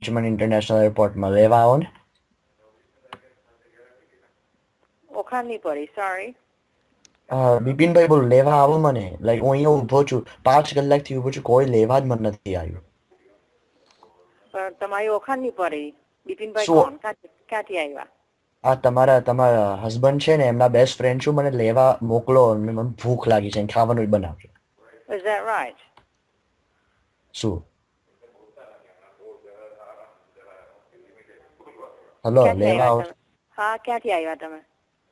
Richmond international એરપોર્ટમાં લેવા આવો ને. ઓળખાણ નહીં પડી, સોરી. બિપિનભાઈ બોલ, લેવા આવો મને. લાઈક હું અહીંયા ઊભો છું, 5 કલાકથી ઊભો છું, કોઈ લેવા જ મને નથી આવ્યું. પણ તમારી ઓળખાણ નહીં પડી. બિપિનભાઈ શું? કોણ? ક્યાંથી આવ્યા? આ તમારા હસબન્ડ છે ને, એમના બેસ્ટ ફ્રેન્ડ છું, મને લેવા મોકલો. મને ભૂખ લાગી છે, ખાવાનું બનાવજો. Is that right? શું? હલો, ક્યાંથી લેવા આવ્યા આવો. તમે? હા, ક્યાંથી આવ્યા તમે?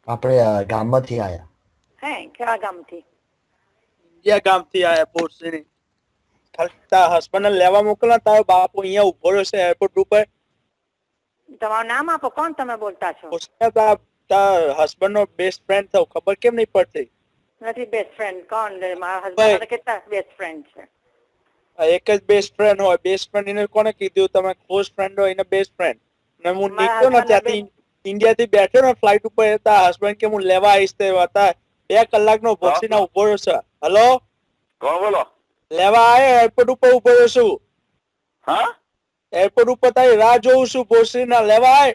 આપણે ગામમાંથી આયા. હે, કેવા ગામથી? ઇન્ડિયા ગામથી આયા બોર્ડની. તારા હસબન્ડ ને લેવા મોકલા, તારો બાપુ અહીંયા ઉભો રહ્યો છે એરપોર્ટ ઉપર. તમારું નામ આપો, કોણ તમે બોલતા છો? તારા હસબન્ડ નો બેસ્ટ ફ્રેન્ડ થયો, ખબર કેમ નહીં પડતી? નથી બેસ્ટ ફ્રેન્ડ. કોણ? મારા હસબન્ડ કેટલા બેસ્ટ ફ્રેન્ડ છે? એક જ બેસ્ટ ફ્રેન્ડ હોય. બેસ્ટ ફ્રેન્ડ એને કોને કીધું? તમે ક્લોઝ ફ્રેન્ડ હોય એને બેસ્ટ ફ્રેન્ડ. ને હું નીકળ્યો ને ત્યાંથી ઇન્ડિયા થી બેઠો ને ફ્લાઇટ ઉપર, તારા હસબન્ડ કે હું લેવા આવીશ તે હતા 2 કલાકનો ભોસીના ઉભો રહ્યો છે. હલો, કોણ બોલો? લેવા આયો, એરપોર્ટ ઉપર ઉભો રહ્યો છું. હા, એરપોર્ટ ઉપર તારી રાહ જોઉં છું. ભોસરીના લેવા આય.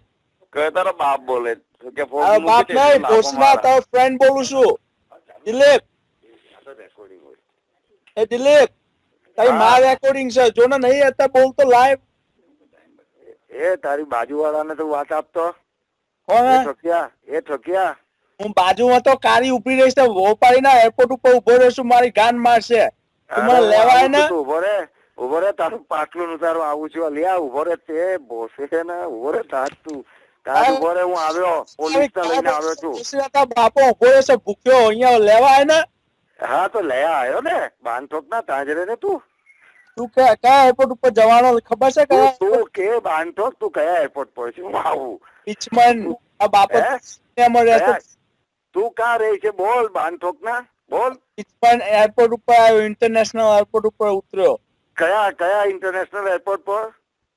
કે તારો બાપ બોલે કે ફોન તારો બાપ નહીં, ભોસરીના તારો ફ્રેન્ડ બોલું છું. દિલીપ, એ દિલીપ, તારી માં રેકોર્ડિંગ છે, જો ને નહીં હતા બોલતો લાઈવ. એ તારી બાજુવાળાને તો વાત આપતો. કોણ? એ ઠોક્યા. હું બાજુમાં તો કારી ઉભી રહીશ તો વોપારીના એરપોર્ટ ઉપર ઉભો રહ્યો છું, મારી ગાન મારશે. તું મને લેવા આય ને. ઉભો રે, તારું પાટલું ઉતારું આવું છું. લ્યા ઉભો રે, તે બોસે છે ને, ઉભો રે તાર તું. તાર ઉભો રે, હું આવ્યો, પોલીસ લઈને આવ્યો છું. બાપો ઉભો રહ્યો છે ભૂખ્યો, અહીંયા લેવા આય ને. હા તો લયા આવ્યો ને, બાંધોક ના તાજરે ને તું. તું કયા એરપોર્ટ ઉપર જવાનો ખબર છે? કયા તું કે બાંધોક, તું કયા એરપોર્ટ પર છે? હું આવું રિચમન્ડ. આ બાપો તું ક્યાં રહી છે? બોલ બાંધોક ના, બોલ. રિચમન્ડ એરપોર્ટ ઉપર આવ્યો, ઇન્ટરનેશનલ એરપોર્ટ ઉપર ઉતર્યો. કયા ઇન્ટરનેશનલ એરપોર્ટ પર?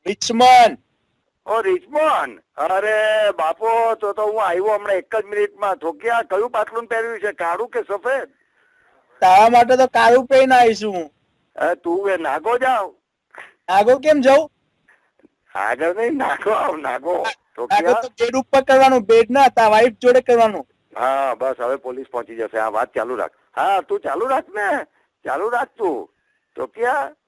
રિચમન્ડ. ઓ રિચમન્ડ. અરે બાપો, તો હું આવ્યો હમણાં 1 જ મિનિટમાં. ઠોક્યા, કયું પાટલું પહેર્યું છે, કાળું કે સફેદ? તારા માટે તો કાળું પહેરીને આવીશું. તું એ નાગો જાવ. આગળ કેમ જાઉં? આગળ નહીં, નાગો આવ, નાગો. આગળ તો બેડ ઉપર કરવાનું, બેડ ના તારા વાઈફ જોડે કરવાનું. હા બસ, હવે પોલીસ પહોંચી જશે. આ વાત ચાલુ રાખ. હા તું ચાલુ રાખ ને, ચાલુ રાખ તું. ઠોક્યા.